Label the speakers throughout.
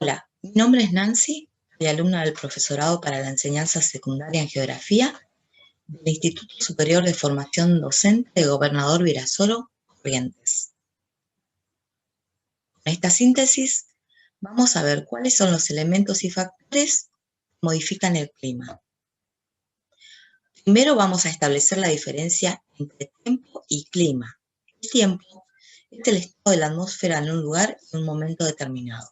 Speaker 1: Hola, mi nombre es Nancy, soy alumna del Profesorado para la Enseñanza Secundaria en Geografía del Instituto Superior de Formación Docente de Gobernador Virasoro, Corrientes. En esta síntesis vamos a ver cuáles son los elementos y factores que modifican el clima. Primero vamos a establecer la diferencia entre tiempo y clima. El tiempo es el estado de la atmósfera en un lugar en un momento determinado.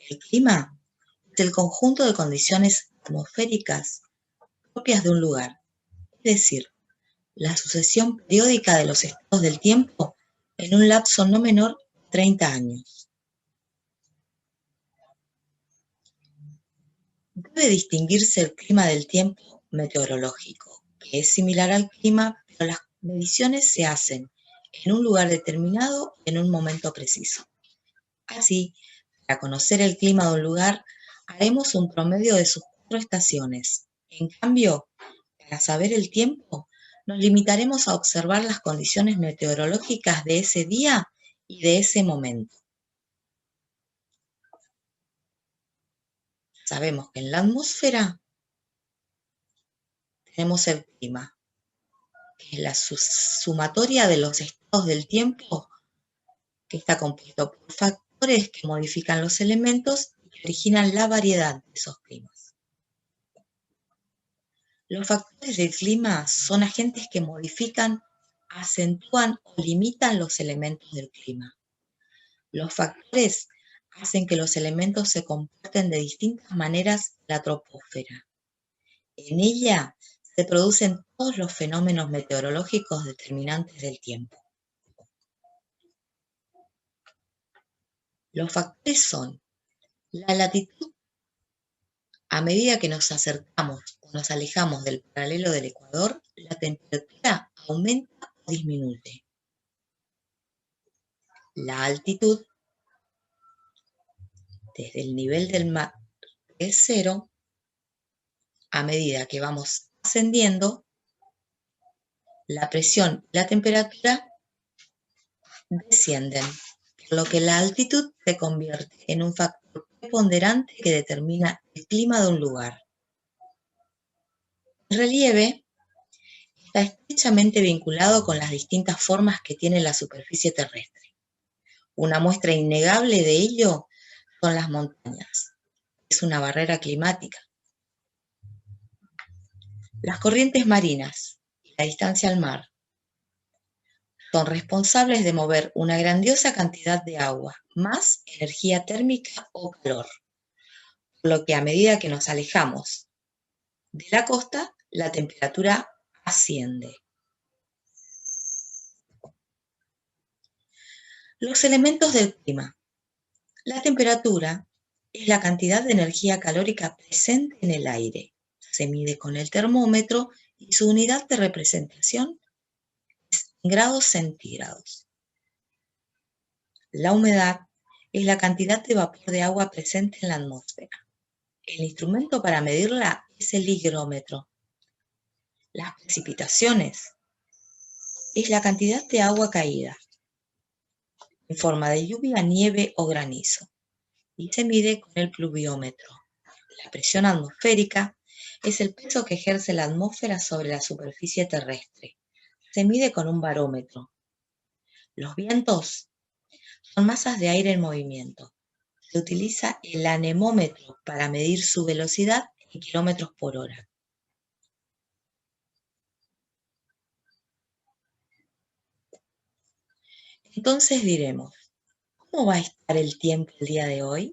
Speaker 1: El clima es el conjunto de condiciones atmosféricas propias de un lugar, es decir, la sucesión periódica de los estados del tiempo en un lapso no menor de 30 años. Debe distinguirse el clima del tiempo meteorológico, que es similar al clima, pero las mediciones se hacen en un lugar determinado en un momento preciso. Así, para conocer el clima de un lugar, haremos un promedio de sus 4 estaciones. En cambio, para saber el tiempo, nos limitaremos a observar las condiciones meteorológicas de ese día y de ese momento. Sabemos que en la atmósfera tenemos el clima, que es la sumatoria de los estados del tiempo, que está compuesto por factores que modifican los elementos y que originan la variedad de esos climas. Los factores del clima son agentes que modifican, acentúan o limitan los elementos del clima. Los factores hacen que los elementos se comporten de distintas maneras en la troposfera. En ella se producen todos los fenómenos meteorológicos determinantes del tiempo. Los factores son la latitud. A medida que nos acercamos o nos alejamos del paralelo del ecuador, la temperatura aumenta o disminuye. La altitud, desde el nivel del mar, es cero. A medida que vamos ascendiendo, la presión y la temperatura descienden, por lo que la altitud se convierte en un factor preponderante que determina el clima de un lugar. El relieve está estrechamente vinculado con las distintas formas que tiene la superficie terrestre. Una muestra innegable de ello son las montañas. Es una barrera climática. Las corrientes marinas y la distancia al mar son responsables de mover una grandiosa cantidad de agua, más energía térmica o calor. Por lo que a medida que nos alejamos de la costa, la temperatura asciende. Los elementos del clima. La temperatura es la cantidad de energía calórica presente en el aire. Se mide con el termómetro y su unidad de representación es grados centígrados. La humedad es la cantidad de vapor de agua presente en la atmósfera. El instrumento para medirla es el higrómetro. Las precipitaciones es la cantidad de agua caída en forma de lluvia, nieve o granizo y se mide con el pluviómetro. La presión atmosférica es el peso que ejerce la atmósfera sobre la superficie terrestre. Se mide con un barómetro. Los vientos son masas de aire en movimiento. Se utiliza el anemómetro para medir su velocidad en kilómetros por hora. Entonces diremos, ¿cómo va a estar el tiempo el día de hoy?